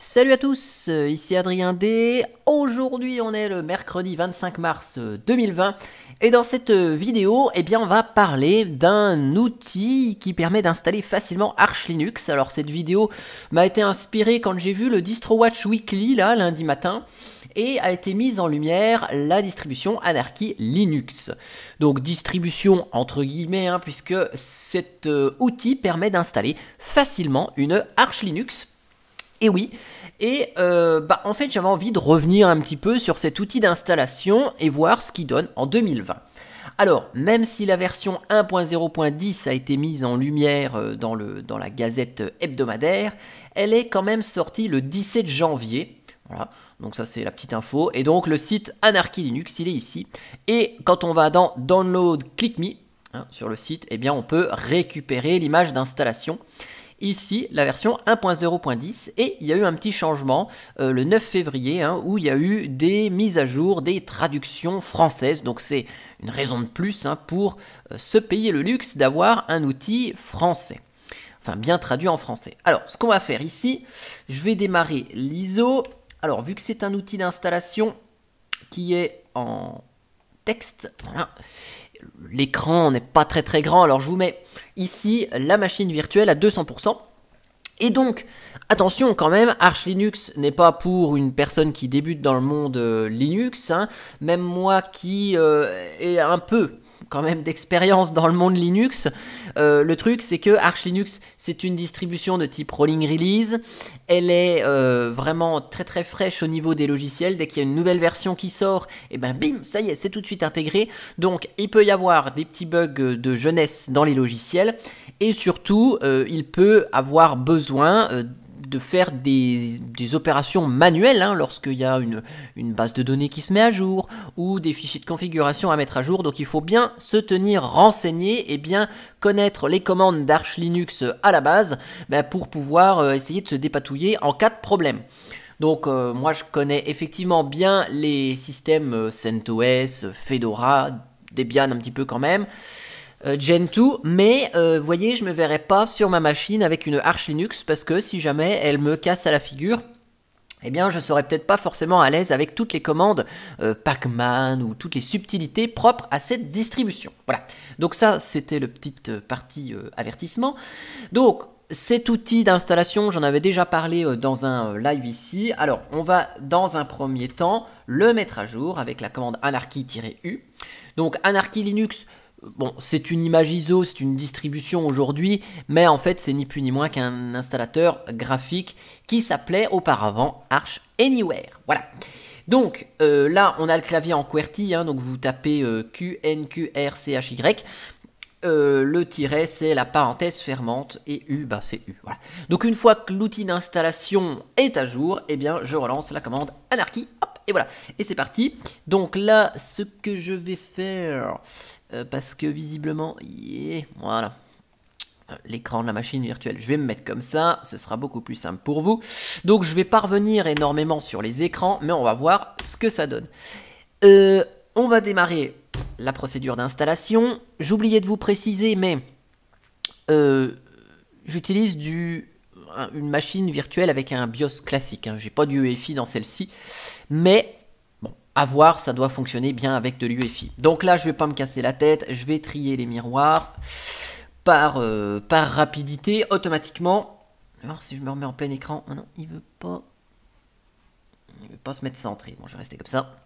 Salut à tous, ici Adrien D. Aujourd'hui on est le mercredi 25 mars 2020 et dans cette vidéo on va parler d'un outil qui permet d'installer facilement Arch Linux. Alors cette vidéo m'a été inspirée quand j'ai vu le DistroWatch Weekly là lundi matin et a été mise en lumière la distribution Anarchy Linux. Donc distribution entre guillemets puisque cet outil permet d'installer facilement une Arch Linux. Et oui, en fait j'avais envie de revenir un petit peu sur cet outil d'installation et voir ce qu'il donne en 2020. Alors, même si la version 1.0.10 a été mise en lumière dans la gazette hebdomadaire, elle est quand même sortie le 17 janvier. Voilà, donc ça c'est la petite info. Et donc le site Anarchy Linux, il est ici. Et quand on va dans Download Click Me, sur le site, on peut récupérer l'image d'installation. Ici, la version 1.0.10 et il y a eu un petit changement le 9 février où il y a eu des mises à jour, des traductions françaises. Donc c'est une raison de plus pour se payer le luxe d'avoir un outil français. Enfin, bien traduit en français. Alors, ce qu'on va faire ici, je vais démarrer l'ISO. Alors, vu que c'est un outil d'installation qui est en texte, voilà. L'écran n'est pas très grand, alors je vous mets ici la machine virtuelle à 200%. Et donc, attention quand même, Arch Linux n'est pas pour une personne qui débute dans le monde Linux. Même moi qui ai un peu quand même d'expérience dans le monde Linux, le truc c'est que Arch Linux c'est une distribution de type rolling release. Elle est vraiment très fraîche au niveau des logiciels. Dès qu'il y a une nouvelle version qui sort, et bim, ça y est, c'est tout de suite intégré. Donc il peut y avoir des petits bugs de jeunesse dans les logiciels. Et surtout, il peut avoir besoin de faire des opérations manuelles lorsqu'il y a une base de données qui se met à jour ou des fichiers de configuration à mettre à jour. Donc il faut bien se tenir renseigné et bien connaître les commandes d'Arch Linux à la base pour pouvoir essayer de se dépatouiller en cas de problème. Donc moi je connais effectivement bien les systèmes CentOS, Fedora, Debian un petit peu quand même, Gentoo, mais vous voyez, je me verrai pas sur ma machine avec une Arch Linux parce que si jamais elle me casse à la figure, je serais peut-être pas forcément à l'aise avec toutes les commandes Pacman ou toutes les subtilités propres à cette distribution. Voilà, donc ça c'était le petite partie avertissement. Donc cet outil d'installation, j'en avais déjà parlé dans un live ici. Alors on va dans un premier temps le mettre à jour avec la commande anarchy-u. Donc Anarchy Linux, bon, c'est une image ISO, c'est une distribution aujourd'hui, mais en fait, c'est ni plus ni moins qu'un installateur graphique qui s'appelait auparavant Arch Anywhere. Voilà. Donc, là, on a le clavier en QWERTY, donc vous tapez QNQRCHY. Le tiret, c'est la parenthèse fermante, et U, c'est U. Voilà. Donc, une fois que l'outil d'installation est à jour, je relance la commande Anarchy. Hop, et voilà. Et c'est parti. Donc là, ce que je vais faire, parce que visiblement, voilà, l'écran de la machine virtuelle, je vais me mettre comme ça, ce sera beaucoup plus simple pour vous. Donc je vais pas revenir énormément sur les écrans, mais on va voir ce que ça donne. On va démarrer la procédure d'installation. J'oubliais de vous préciser, mais j'utilise une machine virtuelle avec un BIOS classique. J'ai pas d'UEFI dans celle-ci, mais à voir, ça doit fonctionner bien avec de l'UEFI. Donc là, je vais pas me casser la tête, je vais trier les miroirs par rapidité, automatiquement. Alors si je me remets en plein écran, non, il veut pas se mettre centré. Bon, je vais rester comme ça.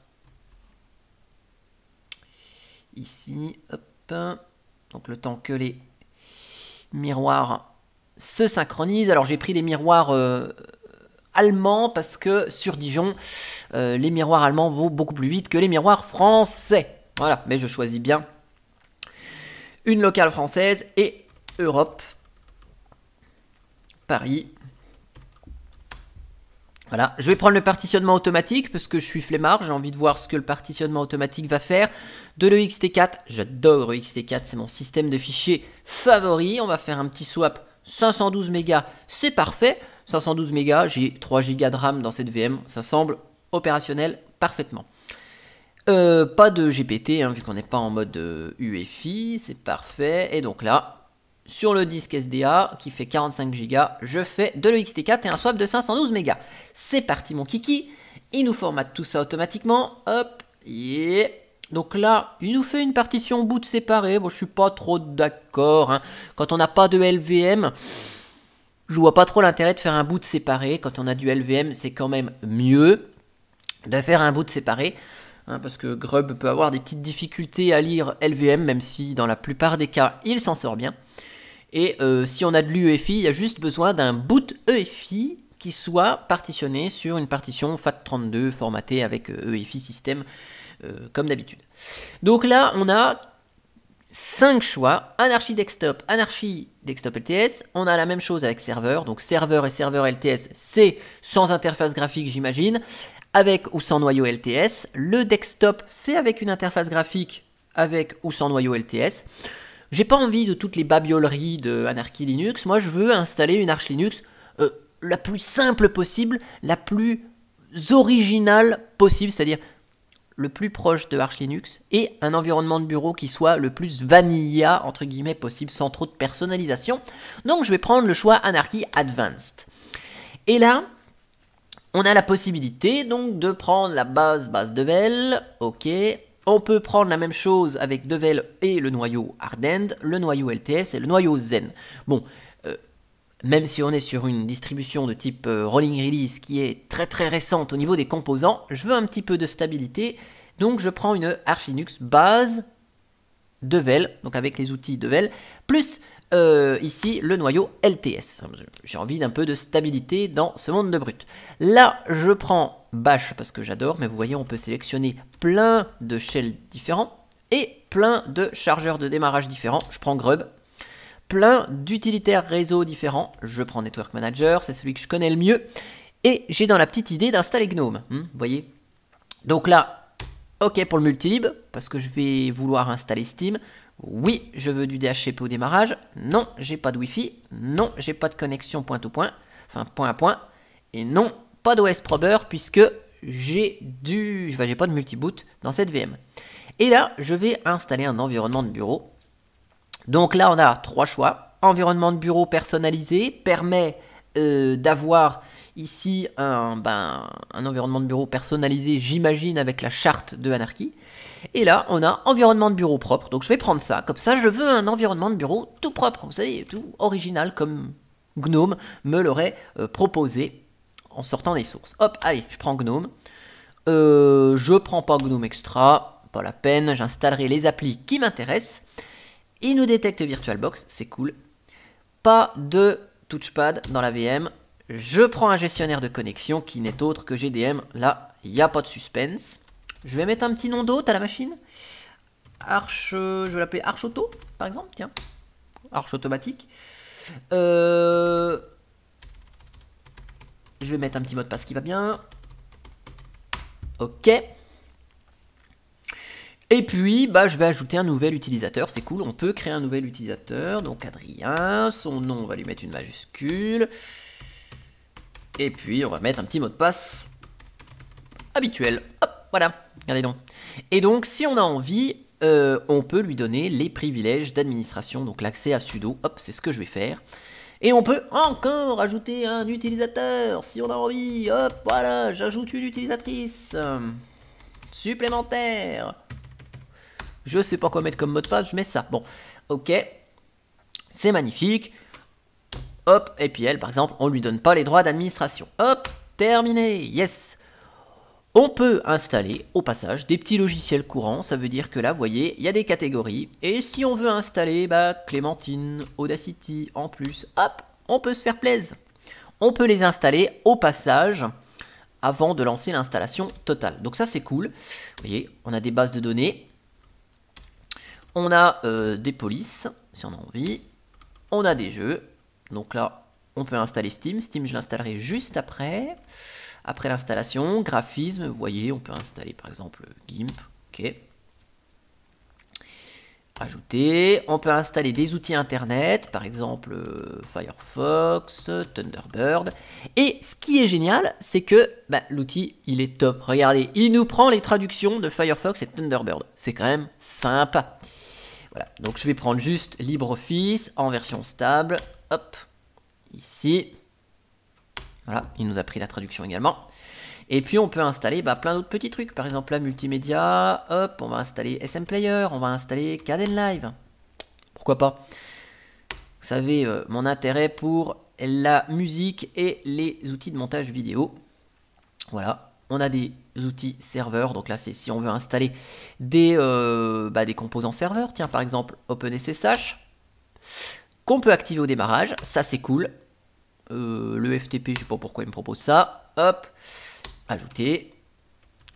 Ici, hop. Donc le temps que les miroirs se synchronisent. Alors j'ai pris les miroirs allemand parce que sur Dijon, les miroirs allemands vont beaucoup plus vite que les miroirs français. Voilà, mais je choisis bien une locale française et Europe, Paris. Voilà, je vais prendre le partitionnement automatique parce que je suis flemmard, j'ai envie de voir ce que le partitionnement automatique va faire. De l'EXT4, j'adore l'EXT4, c'est mon système de fichiers favori. On va faire un petit swap 512 mégas, c'est parfait. 512 mégas, j'ai 3 gigas de RAM dans cette VM, ça semble opérationnel parfaitement. Pas de GPT, vu qu'on n'est pas en mode UEFI, c'est parfait. Et donc là, sur le disque SDA qui fait 45 Go, je fais de l'EXT4 et un swap de 512 Go. C'est parti mon kiki, il nous formate tout ça automatiquement, hop, yeah. Donc là, il nous fait une partition boot séparée, bon je suis pas trop d'accord, hein. Quand on n'a pas de LVM, je vois pas trop l'intérêt de faire un boot séparé, quand on a du LVM c'est quand même mieux de faire un boot séparé. Parce que Grub peut avoir des petites difficultés à lire LVM, même si dans la plupart des cas, il s'en sort bien. Et si on a de l'UEFI, il y a juste besoin d'un boot EFI qui soit partitionné sur une partition FAT32 formatée avec EFI système, comme d'habitude. Donc là, on a 5 choix, Anarchy Desktop, Anarchy Desktop LTS. On a la même chose avec serveur, donc serveur et serveur LTS, c'est sans interface graphique, j'imagine. Avec ou sans noyau LTS. Le desktop, c'est avec une interface graphique avec ou sans noyau LTS. J'ai pas envie de toutes les babioleries de Anarchy Linux. Moi, je veux installer une Arch Linux la plus simple possible, la plus originale possible, c'est-à-dire le plus proche de Arch Linux et un environnement de bureau qui soit le plus vanilla, entre guillemets, possible, sans trop de personnalisation. Donc, je vais prendre le choix Anarchy Advanced. Et là, on a la possibilité donc de prendre la base Devel, ok. On peut prendre la même chose avec Devel et le noyau Ardent, le noyau LTS et le noyau Zen. Bon, même si on est sur une distribution de type Rolling Release qui est très très récente au niveau des composants, je veux un petit peu de stabilité, donc je prends une Arch Linux base Devel, donc avec les outils Devel, plus ici le noyau LTS. J'ai envie d'un peu de stabilité dans ce monde de brut. Là, je prends Bash parce que j'adore, mais vous voyez, on peut sélectionner plein de shells différents et plein de chargeurs de démarrage différents. Je prends Grub. Plein d'utilitaires réseau différents. Je prends Network Manager, c'est celui que je connais le mieux. Et j'ai dans la petite idée d'installer GNOME. Vous voyez. Donc là, ok pour le multilib, parce que je vais vouloir installer Steam. Oui, je veux du DHCP au démarrage. Non, j'ai pas de Wi-Fi. Non, j'ai pas de connexion point to point. Enfin, point à point. Et non, pas d'OS Prober puisque j'ai pas de multiboot dans cette VM. Et là, je vais installer un environnement de bureau. Donc là, on a 3 choix. Environnement de bureau personnalisé permet d'avoir ici un environnement de bureau personnalisé, j'imagine, avec la charte de Anarchy. Et là, on a environnement de bureau propre. Donc je vais prendre ça. Comme ça, je veux un environnement de bureau tout propre. Vous savez, tout original comme GNOME me l'aurait proposé en sortant des sources. Hop, allez, je prends GNOME. Je prends pas GNOME Extra. Pas la peine. J'installerai les applis qui m'intéressent. Il nous détecte VirtualBox. C'est cool. Pas de touchpad dans la VM. Je prends un gestionnaire de connexion qui n'est autre que GDM. Là, il n'y a pas de suspense. Je vais mettre un petit nom d'hôte à la machine. Arch, je vais l'appeler Arch Auto, par exemple. Tiens, Arch automatique. Je vais mettre un petit mot de passe qui va bien. Ok. Et puis, je vais ajouter un nouvel utilisateur. C'est cool, on peut créer un nouvel utilisateur. Donc, Adrien, son nom, on va lui mettre une majuscule. Et puis, on va mettre un petit mot de passe habituel. Hop, voilà. Regardez donc. Et donc, si on a envie, on peut lui donner les privilèges d'administration. Donc, l'accès à sudo. Hop, c'est ce que je vais faire. Et on peut encore ajouter un utilisateur si on a envie. Hop, voilà, j'ajoute une utilisatrice supplémentaire. Je sais pas quoi mettre comme mot de passe, je mets ça. Bon, ok. C'est magnifique. Hop, et puis elle, par exemple, on lui donne pas les droits d'administration. Hop, terminé, yes. On peut installer, au passage, des petits logiciels courants. Ça veut dire que là, vous voyez, il y a des catégories. Et si on veut installer, Clémentine, Audacity, en plus, hop, on peut se faire plaisir. On peut les installer au passage, avant de lancer l'installation totale. Donc ça, c'est cool. Vous voyez, on a des bases de données. On a des polices, si on a envie. On a des jeux. Donc là, on peut installer Steam. Steam, je l'installerai juste après. Après l'installation, graphisme, vous voyez, on peut installer par exemple GIMP. Ok. Ajouter. On peut installer des outils internet, par exemple Firefox, Thunderbird. Et ce qui est génial, c'est que l'outil, il est top. Regardez, il nous prend les traductions de Firefox et Thunderbird. C'est quand même sympa. Voilà, donc je vais prendre juste LibreOffice en version stable. Hop, ici. Voilà, il nous a pris la traduction également. Et puis on peut installer plein d'autres petits trucs. Par exemple, la multimédia. Hop, on va installer SM Player. On va installer Kdenlive. Pourquoi pas? Vous savez mon intérêt pour la musique et les outils de montage vidéo. Voilà, on a des outils serveurs. Donc là, c'est si on veut installer des composants serveurs. Tiens, par exemple, OpenSSH, qu'on peut activer au démarrage. Ça, c'est cool. Le FTP, je sais pas pourquoi il me propose ça. Hop, ajouter.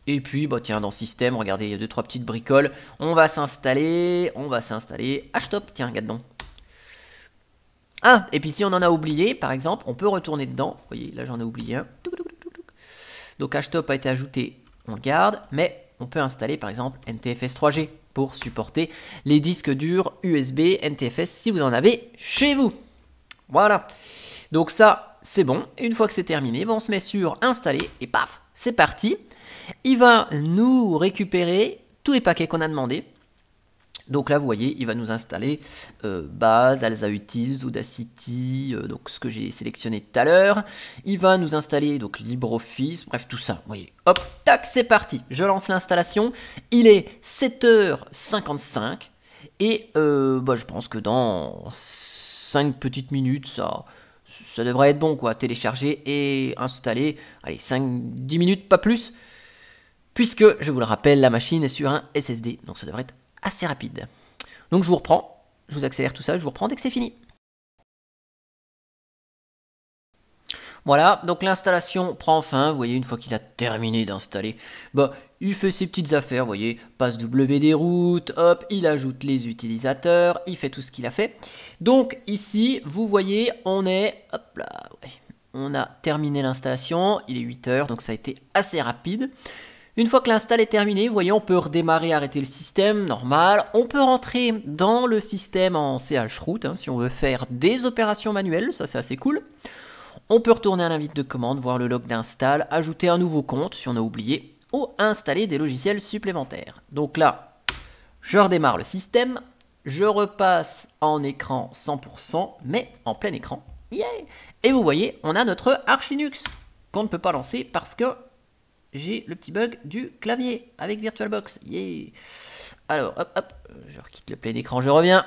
Et puis, tiens, dans système, regardez, il y a 2-3 petites bricoles. On va s'installer Htop, tiens, regarde donc. Ah, et puis si on en a oublié, par exemple, on peut retourner dedans. Vous voyez, là j'en ai oublié un. Donc Htop a été ajouté, on le garde, mais on peut installer par exemple NTFS 3G pour supporter les disques durs USB NTFS si vous en avez chez vous. Voilà. Donc ça, c'est bon. Et une fois que c'est terminé, on se met sur installer et paf, c'est parti. Il va nous récupérer tous les paquets qu'on a demandé. Donc là, vous voyez, il va nous installer Base, Alza Utils, Audacity, donc ce que j'ai sélectionné tout à l'heure. Il va nous installer donc LibreOffice, bref, tout ça. Vous voyez, hop, tac, c'est parti. Je lance l'installation. Il est 7h55 et je pense que dans 5 petites minutes, ça devrait être bon, quoi. Télécharger et installer. Allez, 5-10 minutes, pas plus. Puisque, je vous le rappelle, la machine est sur un SSD, donc ça devrait être assez rapide. Donc je vous reprends, je vous accélère tout ça, je vous reprends dès que c'est fini. Voilà, donc l'installation prend fin, vous voyez, une fois qu'il a terminé d'installer, il fait ses petites affaires, vous voyez, passe WD route, hop, il ajoute les utilisateurs, il fait tout ce qu'il a fait. Donc ici, vous voyez, on est, hop là, ouais, on a terminé l'installation, il est 8h, donc ça a été assez rapide. Une fois que l'install est terminé, vous voyez, on peut redémarrer, arrêter le système, normal. On peut rentrer dans le système en chroot, si on veut faire des opérations manuelles, ça c'est assez cool. On peut retourner à l'invite de commande, voir le log d'install, ajouter un nouveau compte si on a oublié, ou installer des logiciels supplémentaires. Donc là, je redémarre le système, je repasse en écran 100%, mais en plein écran. Yeah. Et vous voyez, on a notre Arch Linux qu'on ne peut pas lancer parce que j'ai le petit bug du clavier avec VirtualBox. Yeah. Alors, hop, je quitte le plein écran, je reviens.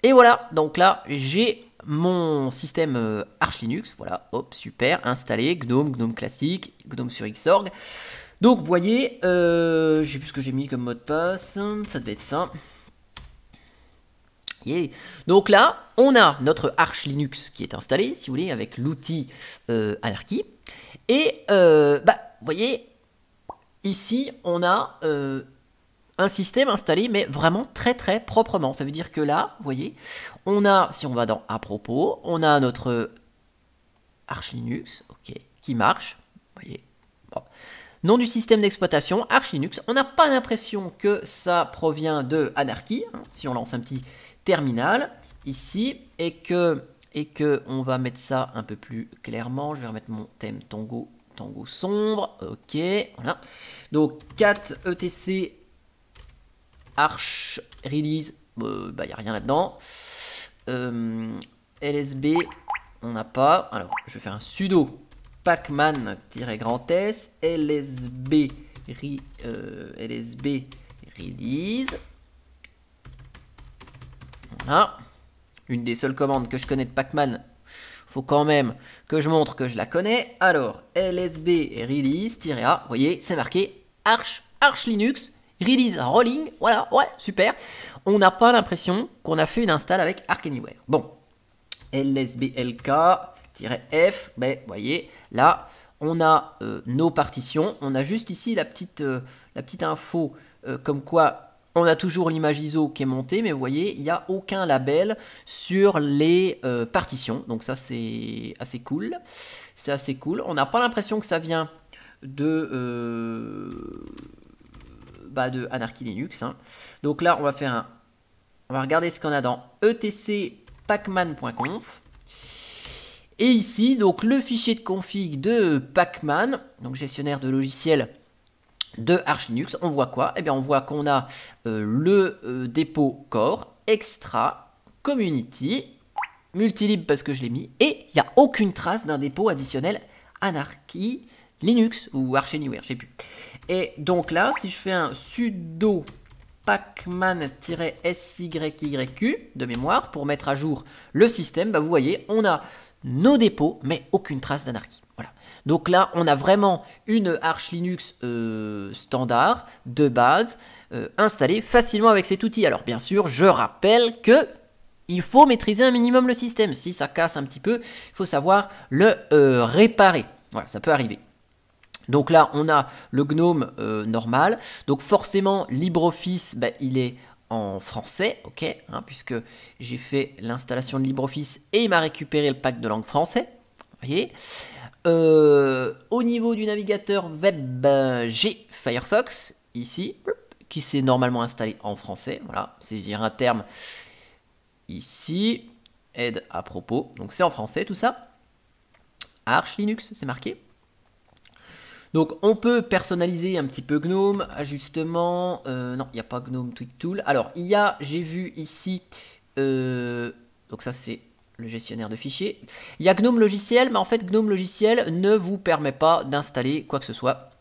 Et voilà, donc là, j'ai mon système Arch Linux. Voilà, hop, super, installé, GNOME classique, GNOME sur Xorg. Donc, vous voyez, je sais plus ce que j'ai mis comme mot de passe. Ça devait être ça. Yeah. Donc là, on a notre Arch Linux qui est installé, si vous voulez, avec l'outil Anarchy. Et, vous voyez, ici, on a un système installé, mais vraiment très très proprement. Ça veut dire que là, vous voyez, on a, si on va dans à propos, on a notre Arch Linux, ok, qui marche. Vous voyez, bon. Nom du système d'exploitation, Arch Linux. On n'a pas l'impression que ça provient de Anarchy, si on lance un petit terminal ici, et que on va mettre ça un peu plus clairement. Je vais remettre mon thème Tango sombre, ok, voilà. Donc 4 etc Arch release, il n'y a rien là-dedans. LSB, on n'a pas. Alors, je vais faire un sudo pacman-s lsb release. Voilà. Une des seules commandes que je connais de Pacman. Faut quand même que je montre que je la connais. Alors, lsb release-a, vous voyez, c'est marqué Arch Linux release rolling. Voilà, ouais, super. On n'a pas l'impression qu'on a fait une install avec Arch Anywhere. Bon, lsblk-f, vous voyez, là, on a nos partitions. On a juste ici la petite info comme quoi on a toujours l'image ISO qui est montée, mais vous voyez, il n'y a aucun label sur les partitions. Donc ça, c'est assez cool. C'est assez cool. On n'a pas l'impression que ça vient de Anarchy Linux. Donc là, on va regarder ce qu'on a dans etc pacman.conf. Et ici, donc le fichier de config de Pacman, donc gestionnaire de logiciels de Arch Linux, on voit quoi? Eh bien, on voit qu'on a le dépôt core, extra, community, multilib parce que je l'ai mis, et il n'y a aucune trace d'un dépôt additionnel Anarchy Linux ou Arch Anywhere, je sais plus. Et donc là, si je fais un sudo pacman-syq de mémoire pour mettre à jour le système, bah vous voyez, on a nos dépôts, mais aucune trace d'anarchie. Voilà. Donc là, on a vraiment une Arch Linux standard, de base, installée facilement avec cet outil. Alors bien sûr, je rappelle que il faut maîtriser un minimum le système. Si ça casse un petit peu, il faut savoir le réparer. Voilà, ça peut arriver. Donc là, on a le GNOME normal. Donc forcément, LibreOffice, bah, il est en français, ok, hein, puisque j'ai fait l'installation de LibreOffice et il m'a récupéré le pack de langue français. Vous voyez. Au niveau du navigateur web, j'ai Firefox, ici, qui s'est normalement installé en français. Voilà, saisir un terme ici, aide à propos. Donc c'est en français tout ça. Arch Linux, c'est marqué. Donc on peut personnaliser un petit peu GNOME, ajustement, non il n'y a pas GNOME Tweak Tool. Alors il y a, j'ai vu ici, donc ça c'est le gestionnaire de fichiers. Il y a GNOME logiciel, mais en fait GNOME logiciel ne vous permet pas d'installer quoi que ce soit.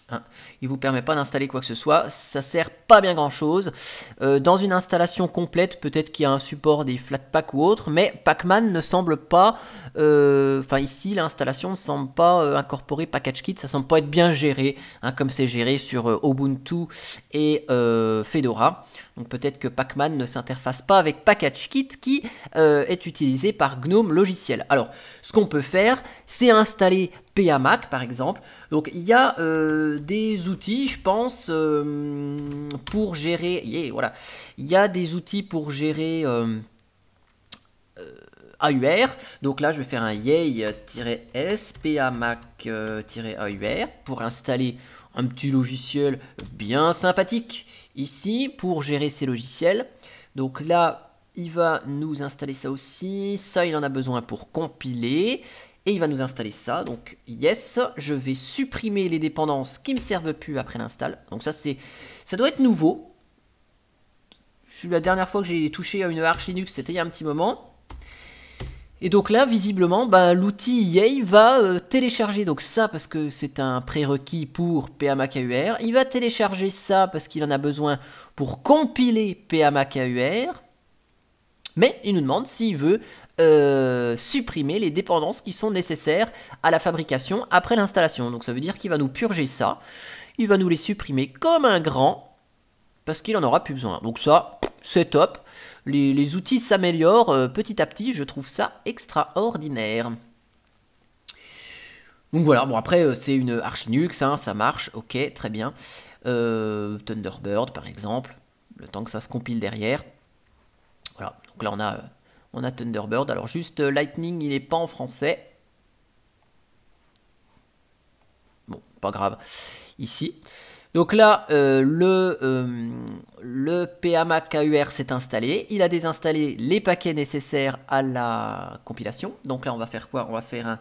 Hein. Il ne vous permet pas d'installer quoi que ce soit, ça sert pas bien grand chose. Dans une installation complète, peut-être qu'il y a un support des Flatpak ou autre, mais Pacman ne semble pas, enfin ici l'installation ne semble pas incorporer PackageKit, ça semble pas être bien géré, hein, comme c'est géré sur Ubuntu et Fedora. Donc peut-être que Pacman ne s'interface pas avec PackageKit qui est utilisé par GNOME logiciel. Alors ce qu'on peut faire, c'est installer PAMac par exemple. Donc il y a des outils, je pense, pour gérer. Voilà, il y a des outils pour gérer AUR. Donc là, je vais faire un yay-s pamac-AUR pour installer un petit logiciel bien sympathique ici pour gérer ces logiciels. Donc là, il va nous installer ça aussi. Ça, il en a besoin pour compiler. Et il va nous installer ça, donc yes, je vais supprimer les dépendances qui ne me servent plus après l'install. Donc ça doit être nouveau. La dernière fois que j'ai touché à une Arch Linux, c'était il y a un petit moment. Et donc là, visiblement, bah, l'outil Yay va télécharger donc ça parce que c'est un prérequis pour PAMac-AUR. Il va télécharger ça parce qu'il en a besoin pour compiler PAMac-AUR. Mais il nous demande s'il veut supprimer les dépendances qui sont nécessaires à la fabrication après l'installation. Donc ça veut dire qu'il va nous purger ça. Il va nous les supprimer comme un grand parce qu'il en aura plus besoin. Donc ça, c'est top. Les outils s'améliorent petit à petit. Je trouve ça extraordinaire. Donc voilà, bon après c'est une Arch Linux, hein, ça marche, ok, très bien. Thunderbird par exemple, le temps que ça se compile derrière. Voilà, donc là on a Thunderbird. Alors juste Lightning, il n'est pas en français. Bon, pas grave. Ici. Donc là, le PAMac-AUR s'est installé. Il a désinstallé les paquets nécessaires à la compilation. Donc là, on va faire quoi? On va faire un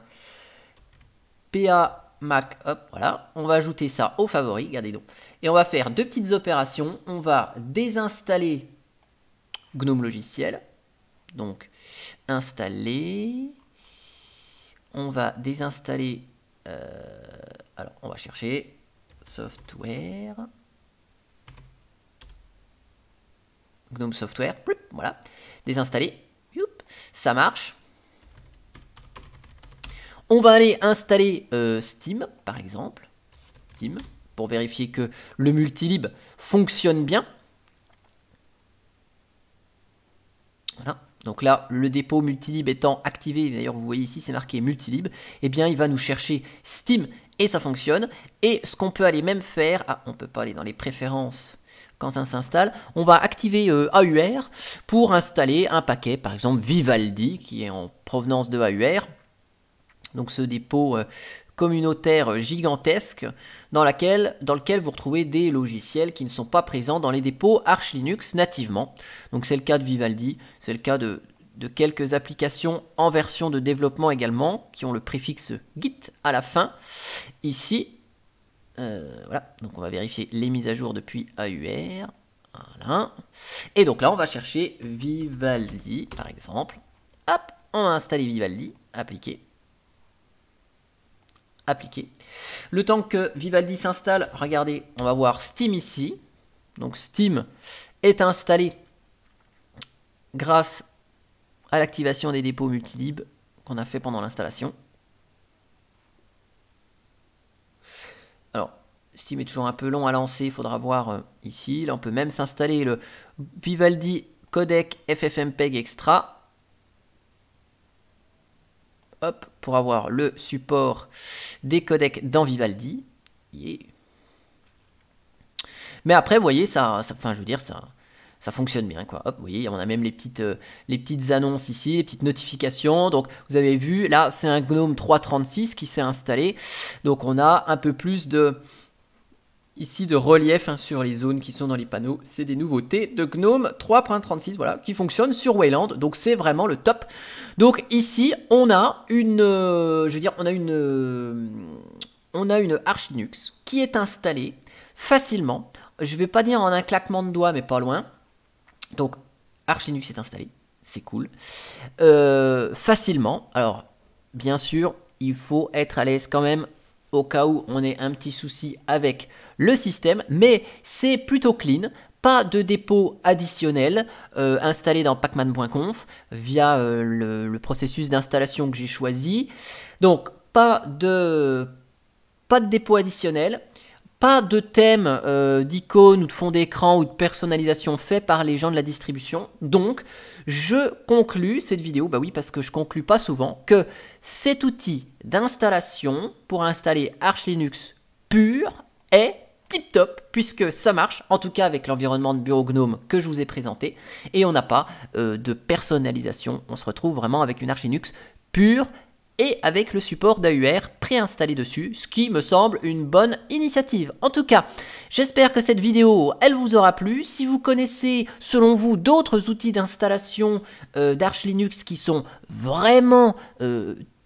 PAMac, hop, voilà. On va ajouter ça aux favoris, regardez donc. Et on va faire deux petites opérations. On va désinstaller GNOME logiciel. Donc, installer. On va désinstaller. Alors, on va chercher software. GNOME software. Voilà. Désinstaller. Ça marche. On va aller installer Steam, par exemple. Steam, pour vérifier que le multilib fonctionne bien. Voilà. Donc là, le dépôt multilib étant activé, d'ailleurs vous voyez ici c'est marqué multilib, eh bien il va nous chercher Steam et ça fonctionne. Et ce qu'on peut aller même faire, on ne peut pas aller dans les préférences quand ça s'installe, on va activer AUR pour installer un paquet, par exemple Vivaldi, qui est en provenance de AUR. Donc ce dépôt communautaire gigantesque dans lequel vous retrouvez des logiciels qui ne sont pas présents dans les dépôts Arch Linux nativement. Donc c'est le cas de Vivaldi, c'est le cas de quelques applications en version de développement également, qui ont le préfixe Git à la fin, ici. Voilà, donc on va vérifier les mises à jour depuis AUR. Voilà. Et donc là, on va chercher Vivaldi, par exemple. Hop, on va installer Vivaldi, appliquer. Appliquer. Le temps que Vivaldi s'installe, regardez, on va voir Steam ici. Donc Steam est installé grâce à l'activation des dépôts multilib qu'on a fait pendant l'installation. Alors, Steam est toujours un peu long à lancer, il faudra voir ici. Là, on peut même s'installer le Vivaldi Codec FFmpeg Extra. Hop, pour avoir le support des codecs dans Vivaldi. Yeah. Mais après, vous voyez, ça fonctionne bien, quoi. Hop, vous voyez, on a même les petites annonces ici, les petites notifications. Donc, vous avez vu, là, c'est un GNOME 3.36 qui s'est installé. Donc, on a un peu plus de relief sur les zones qui sont dans les panneaux. C'est des nouveautés de GNOME 3.36, voilà, qui fonctionnent sur Wayland. Donc, c'est vraiment le top. Donc, ici, on a une Arch Linux qui est installée facilement. Je ne vais pas dire en un claquement de doigts, mais pas loin. Donc, Arch Linux est installé. C'est cool. Facilement. Alors, bien sûr, il faut être à l'aise quand même au cas où on ait un petit souci avec le système. Mais c'est plutôt clean. Pas de dépôt additionnel installé dans pacman.conf via le processus d'installation que j'ai choisi. Donc, pas de dépôt additionnel. Pas de thème d'icône ou de fond d'écran ou de personnalisation fait par les gens de la distribution. Donc, je conclus cette vidéo, bah oui, parce que je conclus pas souvent, que cet outil d'installation pour installer Arch Linux pur est tip top, puisque ça marche, en tout cas avec l'environnement de bureau GNOME que je vous ai présenté, et on n'a pas de personnalisation. On se retrouve vraiment avec une Arch Linux pure et avec le support d'AUR préinstallé dessus, ce qui me semble une bonne initiative. En tout cas, j'espère que cette vidéo, elle vous aura plu. Si vous connaissez, selon vous, d'autres outils d'installation d'Arch Linux qui sont vraiment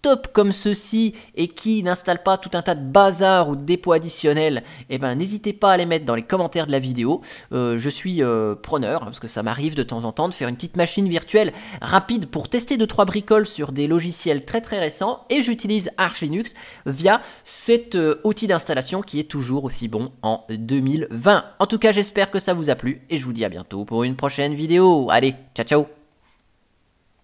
top comme ceux-ci et qui n'installent pas tout un tas de bazar ou de dépôts additionnels, eh ben, n'hésitez pas à les mettre dans les commentaires de la vidéo. Je suis preneur, parce que ça m'arrive de temps en temps de faire une petite machine virtuelle rapide pour tester 2-3 bricoles sur des logiciels très récents, et j'utilise Arch Linux via cet outil d'installation qui est toujours aussi bon en 2020. En tout cas, j'espère que ça vous a plu et je vous dis à bientôt pour une prochaine vidéo. Allez, ciao ciao!